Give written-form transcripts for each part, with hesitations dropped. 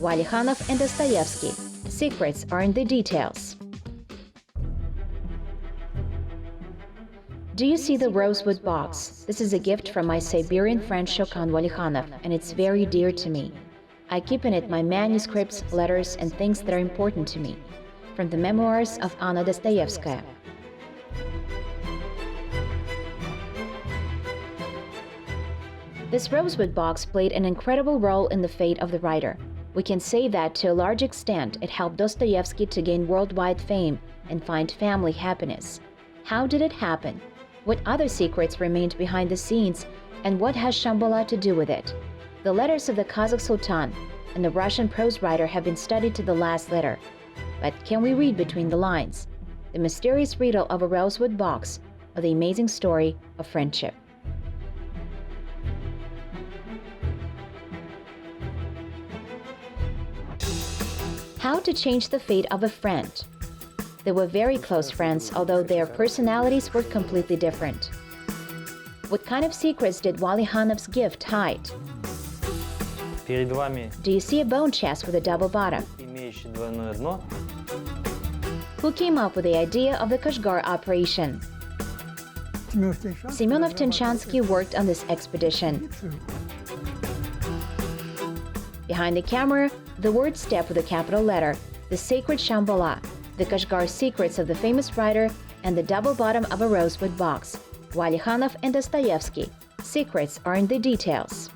Ualikhanov and Dostoevsky. Secrets are in the details. Do you see the rosewood box? This is a gift from my Siberian friend Shokan Ualikhanov, and it's very dear to me. I keep in it my manuscripts, letters, and things that are important to me. From the memoirs of Anna Dostoevskaya. This rosewood box played an incredible role in the fate of the writer. We can say that to a large extent it helped Dostoevsky to gain worldwide fame and find family happiness. How did it happen? What other secrets remained behind the scenes, and what has Shambhala to do with it? The letters of the Kazakh sultan and the Russian prose writer have been studied to the last letter. But can we read between the lines? The mysterious riddle of a rosewood box, or the amazing story of friendship. How to change the fate of a friend. They were very close friends, although their personalities were completely different. What kind of secrets did Ualikhanov's gift hide? Do you see a bone chest with a double bottom? Who came up with the idea of the Kashgar operation? Semyonov-Tinchansky worked on this expedition. Behind the camera, the word step with a capital letter, the sacred Shambhala, the Kashgar secrets of the famous writer, and the double bottom of a rosewood box. Ualikhanov and Dostoevsky. Secrets are in the details.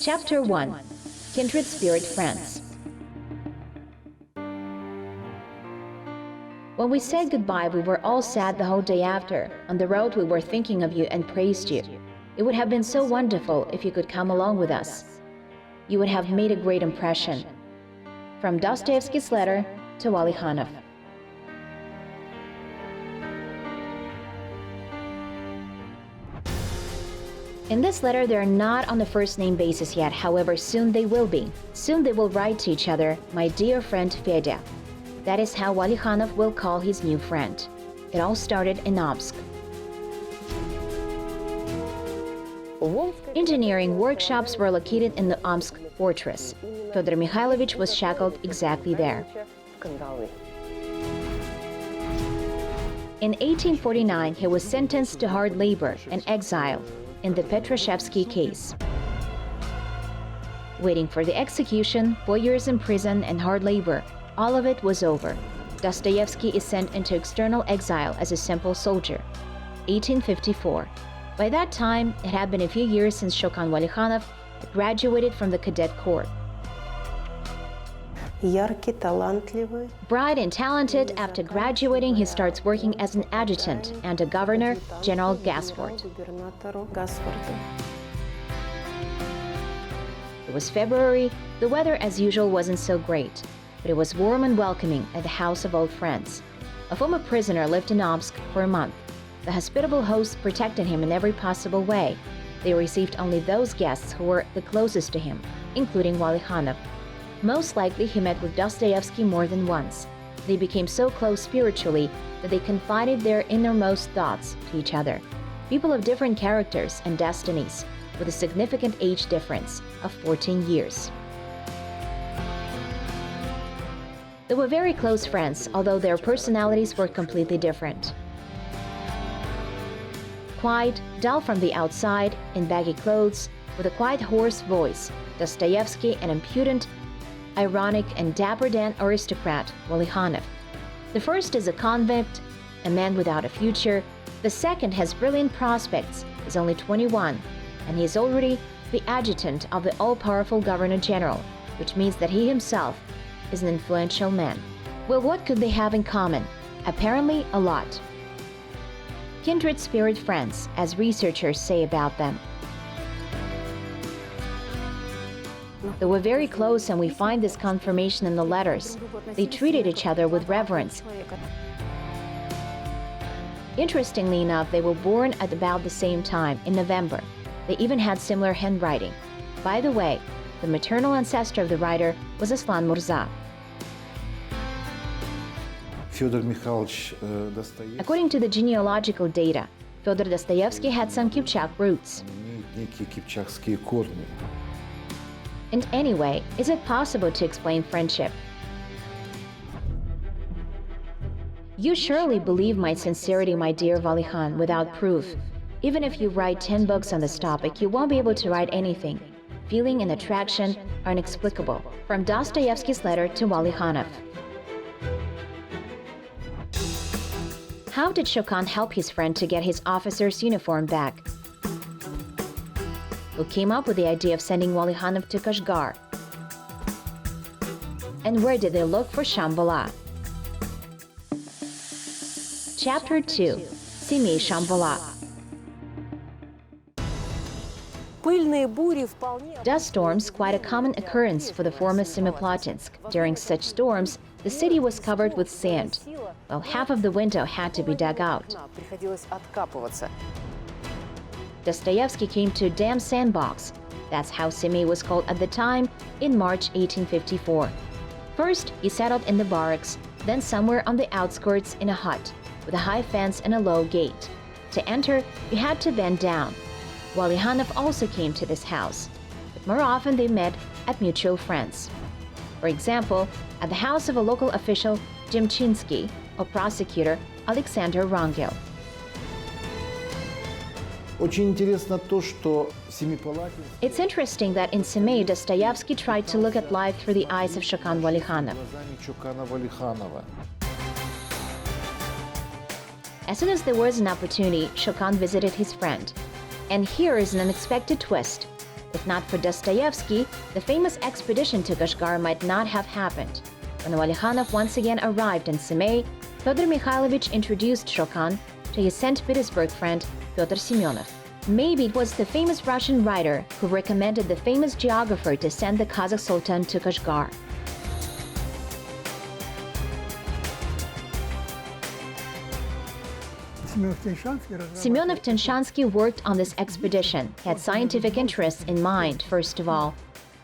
Chapter 1. Kindred Spirit Friends. When we said goodbye, we were all sad the whole day after. On the road, we were thinking of you and praised you. It would have been so wonderful if you could come along with us. You would have made a great impression. From Dostoevsky's letter to Ualikhanov. In this letter, they are not on the first-name basis yet, however, soon they will be. Soon they will write to each other, "My dear friend Fedya." That is how Ualikhanov will call his new friend. It all started in Omsk. Engineering workshops were located in the Omsk fortress. Fyodor Mikhailovich was shackled exactly there. In 1849, he was sentenced to hard labor and exile in the Petrashevsky case. Waiting for the execution, 4 years in prison and hard labor, all of it was over. Dostoevsky is sent into external exile as a simple soldier. 1854. By that time, it had been a few years since Shokan Ualikhanov had graduated from the cadet corps. Bright and talented, after graduating, he starts working as an adjutant and a governor, General Gasport. It was February. The weather, as usual, wasn't so great, but it was warm and welcoming at the house of old friends. A former prisoner lived in Omsk for a month. The hospitable hosts protected him in every possible way. They received only those guests who were the closest to him, including Ualikhanov. Most likely, he met with Dostoevsky more than once. They became so close spiritually that they confided their innermost thoughts to each other. People of different characters and destinies, with a significant age difference of 14 years. They were very close friends, although their personalities were completely different. Quiet, dull from the outside, in baggy clothes, with a quiet hoarse voice, Dostoevsky, an impudent, ironic, and dapper-dan aristocrat, Ualikhanov. The first is a convict, a man without a future. The second has brilliant prospects, is only 21, and he is already the adjutant of the all-powerful governor-general, which means that he himself is an influential man. Well, what could they have in common? Apparently, a lot. Kindred spirit friends, as researchers say about them. They were very close, and we find this confirmation in the letters. They treated each other with reverence. Interestingly enough, they were born at about the same time, in November. They even had similar handwriting. By the way, the maternal ancestor of the writer was Aslan Murza. According to the genealogical data, Fyodor Dostoevsky had some Kipchak roots. некие кипчакские корни. And anyway, is it possible to explain friendship? You surely believe my sincerity, my dear Ualikhan, without proof. Even if you write 10 books on this topic, you won't be able to write anything. Feeling and attraction are inexplicable. From Dostoevsky's letter to Ualikhanov. How did Shokan help his friend to get his officer's uniform back? Who came up with the idea of sending Ualikhanov to Kashgar? And where did they look for Shambhala? Chapter 2. Семей Shambhala. Dust storms, quite a common occurrence for the former Semipalatinsk. During such storms, the city was covered with sand, while half of the window had to be dug out. Dostoevsky came to a damp sandbox. That's how Semey was called at the time, in March 1854. First, he settled in the barracks, then somewhere on the outskirts in a hut, with a high fence and a low gate. To enter, you had to bend down. Ualikhanov also came to this house, but more often they met at mutual friends. For example, at the house of a local official, Jimchinsky, or prosecutor, Alexander Rangel. It's interesting that in Semey, Dostoevsky tried to look at life through the eyes of Shokan Ualikhanov. As soon as there was an opportunity, Shokan visited his friend. And here is an unexpected twist. If not for Dostoevsky, the famous expedition to Kashgar might not have happened. When Ualikhanov once again arrived in Semey, Fyodor Mikhailovich introduced Shokan to his St. Petersburg friend, Fyodor Semyonov. Maybe it was the famous Russian writer who recommended the famous geographer to send the Kazakh sultan to Kashgar. Semyonov-Tenshansky worked on this expedition. He had scientific interests in mind, first of all,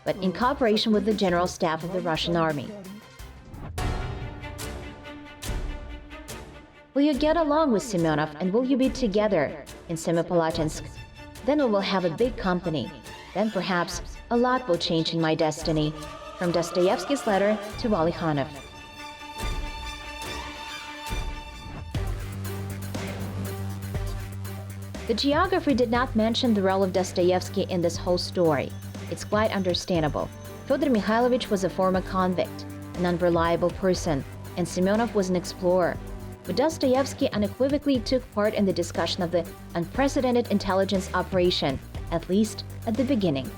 but in cooperation with the general staff of the Russian army. Will you get along with Semyonov, and will you be together in Semipalatinsk? Then we will have a big company. Then perhaps a lot will change in my destiny. From Dostoevsky's letter to Ualikhanov. The geographer did not mention the role of Dostoevsky in this whole story. It's quite understandable. Fyodor Mikhailovich was a former convict, an unreliable person, and Semyonov was an explorer. But Dostoevsky unequivocally took part in the discussion of the unprecedented intelligence operation, at least at the beginning.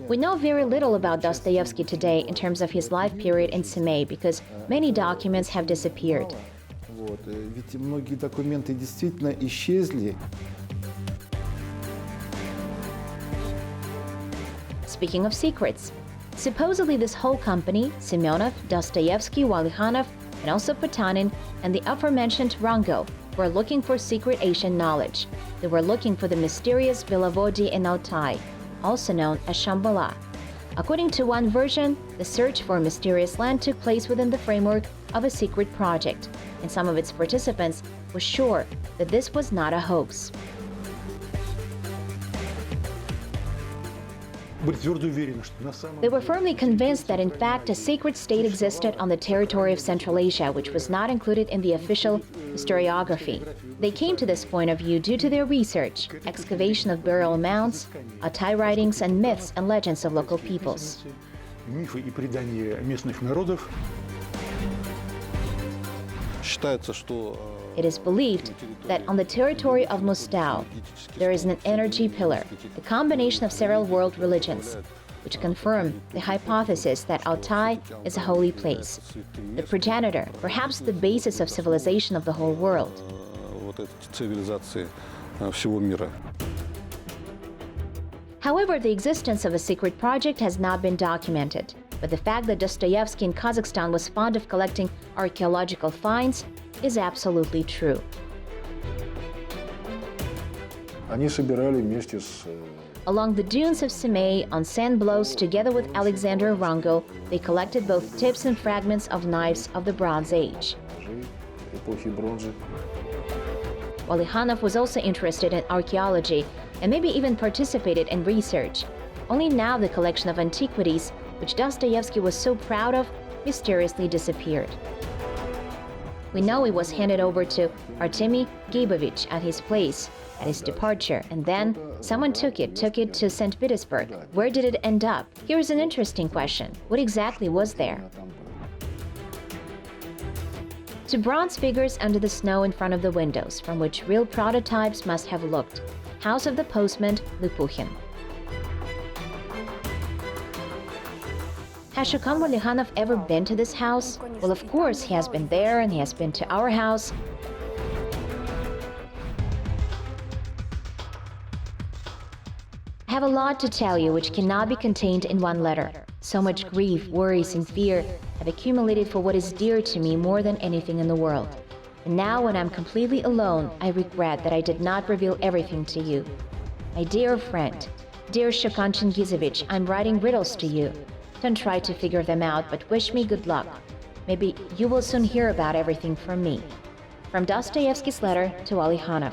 We know very little about Dostoevsky today in terms of his life period in Semey because many documents have disappeared. Speaking of secrets, supposedly this whole company, Semyonov, Dostoevsky, Ualikhanov, and also Potanin, and the aforementioned Rangel, were looking for secret Asian knowledge. They were looking for the mysterious Belovodi in Altai, also known as Shambhala. According to one version, the search for a mysterious land took place within the framework of a secret project, and some of its participants were sure that this was not a hoax. They were firmly convinced that in fact a secret state existed on the territory of Central Asia, which was not included in the official historiography. They came to this point of view due to their research, excavation of burial mounds, Altai writings, and myths and legends of local peoples. It is believed that on the territory of Mostau, there is an energy pillar, the combination of several world religions, which confirm the hypothesis that Altai is a holy place, the progenitor, perhaps the basis of civilization of the whole world. However, the existence of a secret project has not been documented, but the fact that Dostoevsky in Kazakhstan was fond of collecting archaeological finds is absolutely true. Along the dunes of Semey, on sand blows, together with Alexander Rangel, they collected both tips and fragments of knives of the Bronze Age. эпохи бронзы. Ualikhanov was also interested in archaeology and maybe even participated in research. Only now the collection of antiquities, which Dostoevsky was so proud of, mysteriously disappeared. We know it was handed over to Artemy Gaibovich at his place at his departure, and then someone took it to St. Petersburg. Where did it end up? Here is an interesting question. What exactly was there? To bronze figures under the snow in front of the windows, from which real prototypes must have looked. House of the postman, Lipukhin. Has Shokan Ualikhanov ever been to this house? Well, of course, he has been there, and he has been to our house. I have a lot to tell you which cannot be contained in one letter. So much grief, worries, and fear have accumulated for what is dear to me more than anything in the world. And now, when I'm completely alone, I regret that I did not reveal everything to you. My dear friend, dear Shokan Chingizovich, I'm writing riddles to you. Don't try to figure them out, but wish me good luck. Maybe you will soon hear about everything from me. From Dostoevsky's letter to Ualikhanov.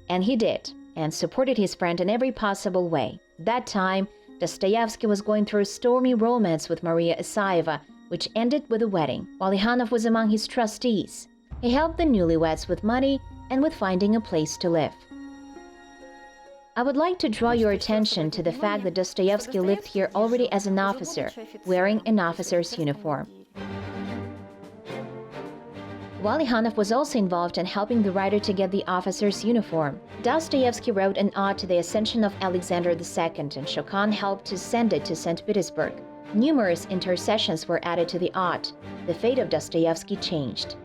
And he did, and supported his friend in every possible way. That time, Dostoevsky was going through a stormy romance with Maria Isaeva, which ended with a wedding. Ualikhanov was among his trustees. He helped the newlyweds with money and with finding a place to live. I would like to draw your attention to the fact that Dostoevsky lived here already as an officer, wearing an officer's uniform. Ualikhanov was also involved in helping the writer to get the officer's uniform. Dostoevsky wrote an ode to the ascension of Alexander II, and Shokan helped to send it to St. Petersburg. Numerous intercessions were added to the ode. The fate of Dostoevsky changed.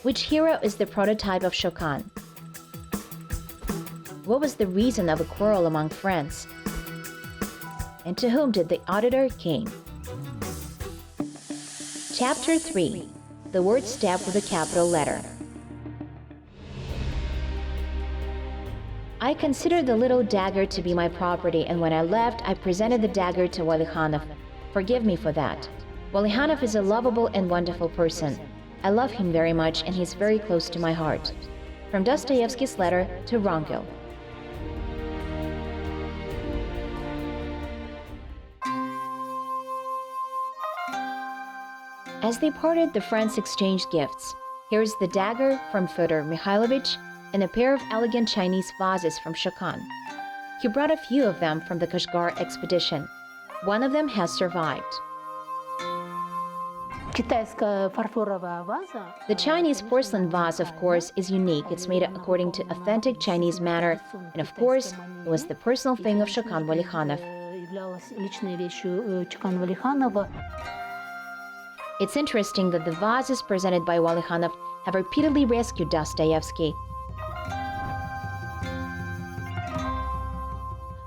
Which hero is the prototype of Shokan? What was the reason of a quarrel among friends? And to whom did the auditor came? Chapter 3. The word step with a capital letter. I considered the little dagger to be my property, and when I left, I presented the dagger to Ualikhanov. Forgive me for that. Ualikhanov is a lovable and wonderful person. I love him very much, and he's very close to my heart. From Dostoevsky's letter to Wrangel. As they parted, the friends exchanged gifts. Here's the dagger from Fyodor Mikhailovich and a pair of elegant Chinese vases from Shokan. He brought a few of them from the Kashgar expedition. One of them has survived. The Chinese porcelain vase, of course, is unique. It's made according to authentic Chinese manner, and of course, it was the personal thing of Shokan Ualikhanov. It's interesting that the vases presented by Ualikhanov have repeatedly rescued Dostoevsky.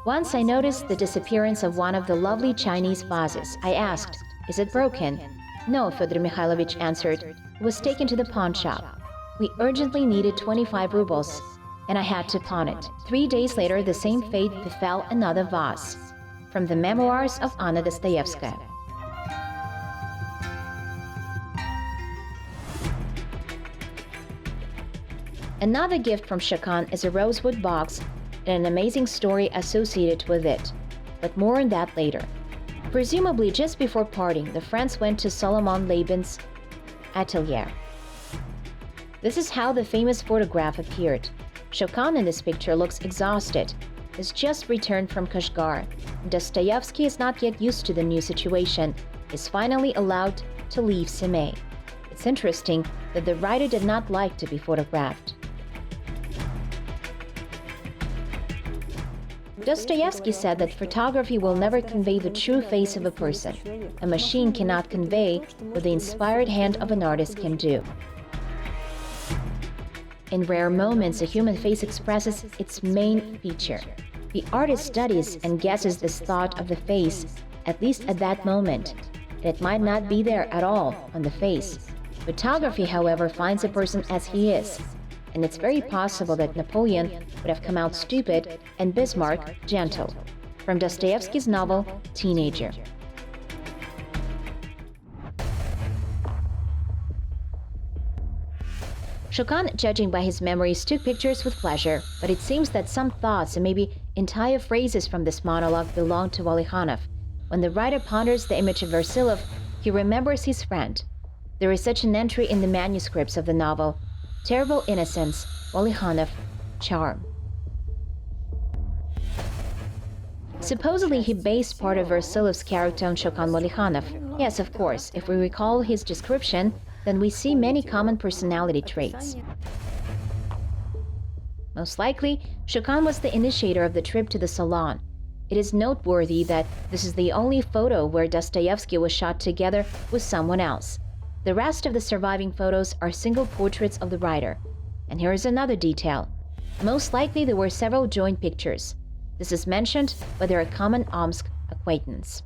Once I noticed the disappearance of one of the lovely Chinese vases. I asked, "Is it broken?" "No," Fyodor Mikhailovich answered. "It was taken to the pawn shop. We urgently needed 25 rubles, and I had to pawn it." 3 days later, the same fate befell another vase. From the memoirs of Anna Dostoevskaya. Another gift from Shokan is a rosewood box and an amazing story associated with it, but more on that later. Presumably just before parting, the friends went to Solomon Labin's atelier. This is how the famous photograph appeared. Shokan in this picture looks exhausted. He's just returned from Kashgar. Dostoevsky is not yet used to the new situation. He's finally allowed to leave Semey. It's interesting that the writer did not like to be photographed. Dostoevsky said that photography will never convey the true face of a person. A machine cannot convey what the inspired hand of an artist can do. In rare moments, a human face expresses its main feature. The artist studies and guesses this thought of the face, at least at that moment, and it might not be there at all on the face. Photography, however, finds a person as he is, and it's very possible that Napoleon would have come out stupid and Bismarck gentle. From Dostoevsky's novel, Teenager. Shokan, judging by his memories, took pictures with pleasure, but it seems that some thoughts and maybe entire phrases from this monologue belong to Ualikhanov. When the writer ponders the image of Versilov, he remembers his friend. There is such an entry in the manuscripts of the novel: terrible innocence, Ualikhanov, charm. Supposedly, he based part of Versilov's character on Shokan Ualikhanov. Yes, of course, if we recall his description, then we see many common personality traits. Most likely, Shokan was the initiator of the trip to the salon. It is noteworthy that this is the only photo where Dostoevsky was shot together with someone else. The rest of the surviving photos are single portraits of the writer. And here is another detail. Most likely there were several joint pictures. This is mentioned by their common Omsk acquaintance.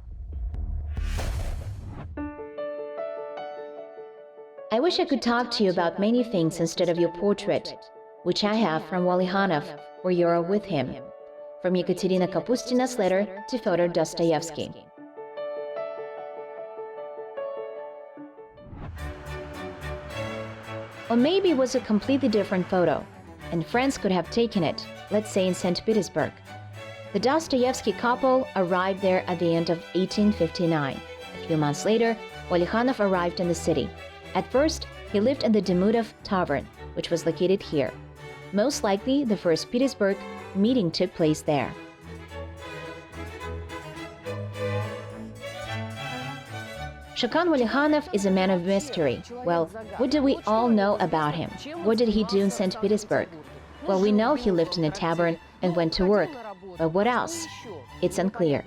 I wish I could talk to you about many things instead of your portrait, which I have from Ualikhanov, where you are with him. From Ekaterina Kapustina's letter to Fyodor Dostoevsky. Or maybe it was a completely different photo, and friends could have taken it, let's say in St. Petersburg. The Dostoevsky couple arrived there at the end of 1859. A few months later, Ualikhanov arrived in the city. At first, he lived in the Demudov Tavern, which was located here. Most likely, the first Petersburg meeting took place there. Shokan Ualikhanov is a man of mystery. Well, what do we all know about him? What did he do in St. Petersburg? Well, we know he lived in a tavern and went to work. But what else? It's unclear.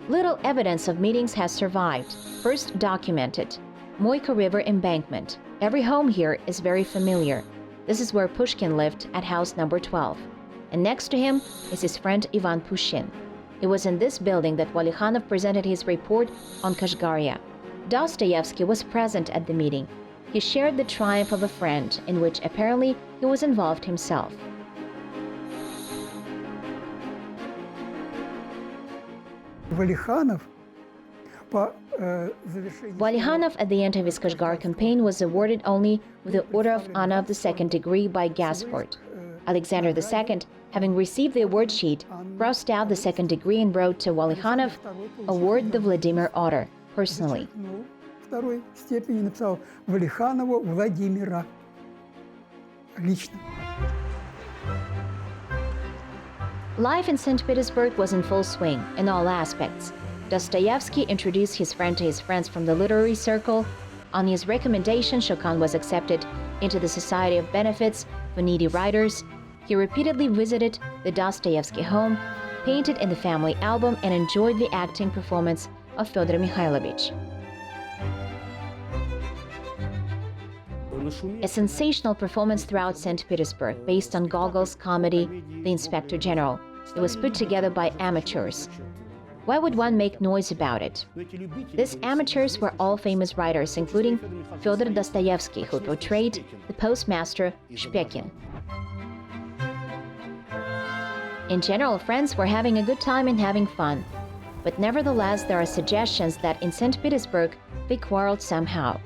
Little evidence of meetings has survived. First documented, Moika River embankment. Every home here is very familiar. This is where Pushkin lived at house number 12. And next to him is his friend Ivan Pushin. It was in this building that Ualikhanov presented his report on Kashgaria. Dostoevsky was present at the meeting. He shared the triumph of a friend, in which apparently he was involved himself. Ualikhanov, at the end of his Kashgar campaign, was awarded only with the Order of Honor of the Second Degree by Gasport. Alexander II, having received the award sheet, crossed out the second degree and wrote to Ualikhanov, "Award the Vladimir Order, personally." Life in St. Petersburg was in full swing in all aspects. Dostoevsky introduced his friend to his friends from the literary circle. On his recommendation, Shokan was accepted into the Society of Benefits for Needy Writers. He repeatedly visited the Dostoevsky home, painted in the family album, and enjoyed the acting performance of Fyodor Mikhailovich. A sensational performance throughout St. Petersburg, based on Gogol's comedy, The Inspector General. It was put together by amateurs. Why would one make noise about it? These amateurs were all famous writers, including Fyodor Dostoevsky, who portrayed the postmaster Shpekin. In general, friends were having a good time and having fun. But nevertheless, there are suggestions that in St. Petersburg, they quarreled somehow.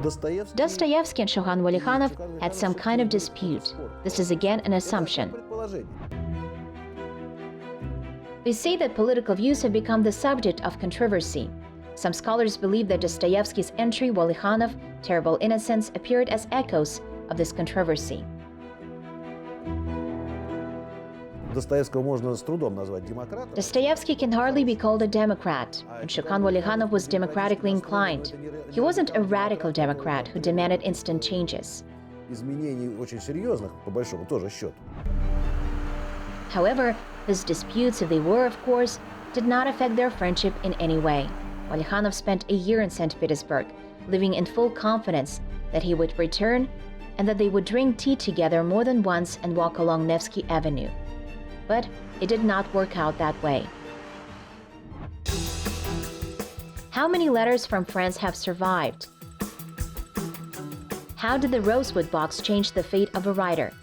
Dostoevsky and Shokan Ualikhanov had some kind of dispute. This is again an assumption. They say that political views have become the subject of controversy. Some scholars believe that Dostoevsky's entry, Ualikhanov, Terrible Innocence, appeared as echoes of this controversy. Dostoevsky can hardly be called a Democrat, and Shokan Ualikhanov was democratically inclined. He wasn't a radical Democrat who demanded instant changes. However, these disputes, if they were, of course, did not affect their friendship in any way. Ualikhanov spent a year in St. Petersburg, living in full confidence that he would return and that they would drink tea together more than once and walk along Nevsky Avenue. But it did not work out that way. How many letters from friends have survived? How did the rosewood box change the fate of a writer?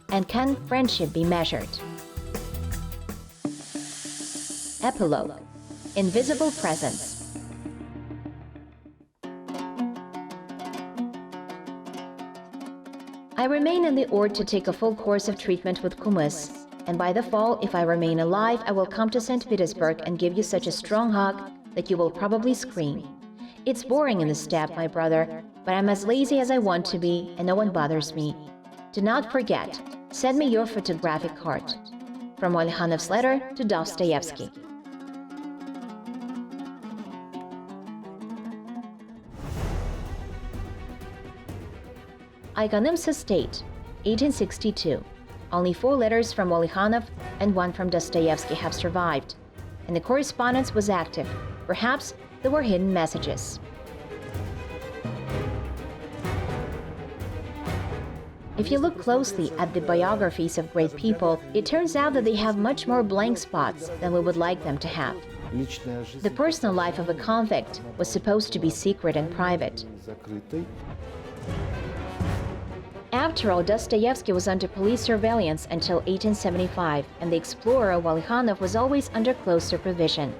And can friendship be measured? Epilogue. Invisible presence. I remain in the Ord to take a full course of treatment with kumis, and by the fall, if I remain alive, I will come to St. Petersburg and give you such a strong hug that you will probably scream. It's boring in the steppe, my brother, but I'm as lazy as I want to be, and no one bothers me. Do not forget, send me your photographic card. From Ualikhanov's letter to Dostoevsky. Iconim's Estate, 1862. Only 4 letters from Ualikhanov and 1 from Dostoevsky have survived, and the correspondence was active. Perhaps there were hidden messages. If you look closely at the biographies of great people, it turns out that they have much more blank spots than we would like them to have. The personal life of a convict was supposed to be secret and private. After all, Dostoevsky was under police surveillance until 1875, and the explorer Ualikhanov was always under close supervision.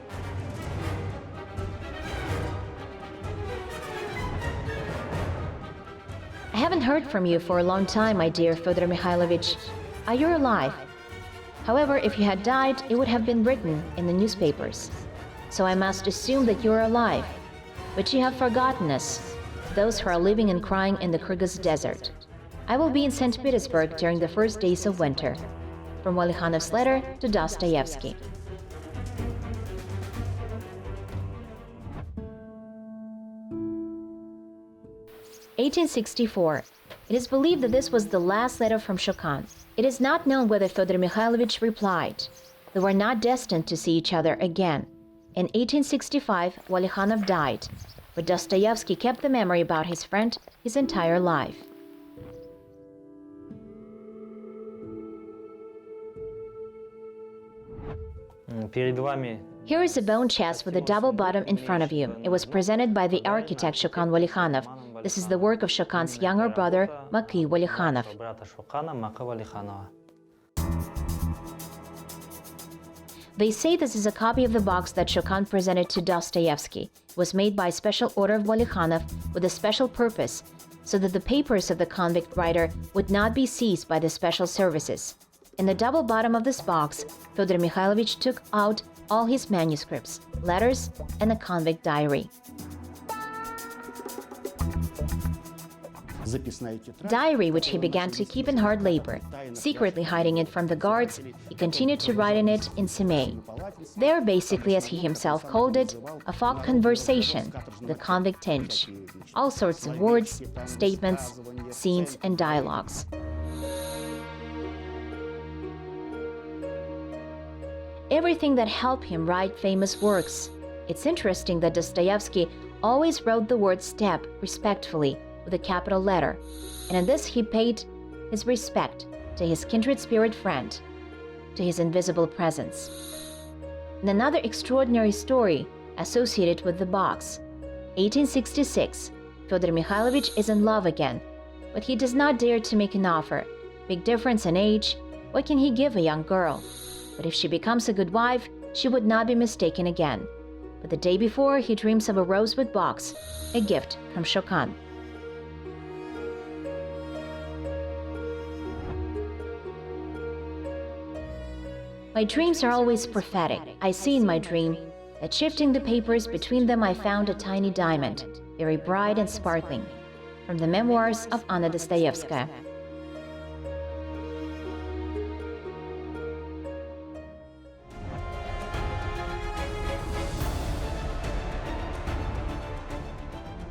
I haven't heard from you for a long time, my dear Fyodor Mikhailovich. Are you alive? However, if you had died, it would have been written in the newspapers. So I must assume that you're alive. But you have forgotten us, those who are living and crying in the Kyrgyz desert. I will be in St. Petersburg during the first days of winter. From Ualikhanov's letter to Dostoevsky. (1864). It is believed that this was the last letter from Shokan. It is not known whether Fyodor Mikhailovich replied. They were not destined to see each other again. In 1865, Ualikhanov died, but Dostoevsky kept the memory about his friend his entire life. Here is a bone chest with a double bottom in front of you. It was presented by the architect Shokan Ualikhanov. This is the work of Shokan's younger brother, Maki Ualikhanov. They say this is a copy of the box that Shokan presented to Dostoevsky. It was made by special order of Ualikhanov with a special purpose, so that the papers of the convict writer would not be seized by the special services. In the double bottom of this box, Fyodor Mikhailovich took out all his manuscripts, letters, and a convict diary. Diary which he began to keep in hard labor. Secretly hiding it from the guards, he continued to write in it in Semey. There, basically, as he himself called it, a folk conversation, the convict tinge. All sorts of words, statements, scenes, and dialogues. Everything that helped him write famous works. It's interesting that Dostoevsky always wrote the word steppe respectfully with a capital letter, and in this he paid his respect to his kindred spirit friend, to his invisible presence. And another extraordinary story associated with the box. 1866, Fyodor Mikhailovich is in love again, but he does not dare to make an offer. Big difference in age, what can he give a young girl? But if she becomes a good wife, she would not be mistaken again. But the day before, he dreams of a rosewood box, a gift from Shokan. My dreams are always prophetic. I see in my dream that shifting the papers between them I found a tiny diamond, very bright and sparkling. From the memoirs of Anna Dostoevskaya.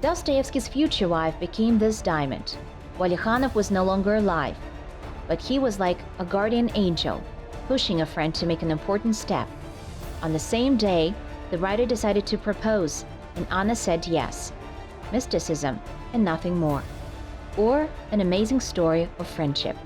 Dostoevsky's future wife became this diamond. Ualikhanov was no longer alive, but he was like a guardian angel, pushing a friend to make an important step. On the same day, the writer decided to propose, and Anna said yes. Mysticism and nothing more. Or an amazing story of friendship.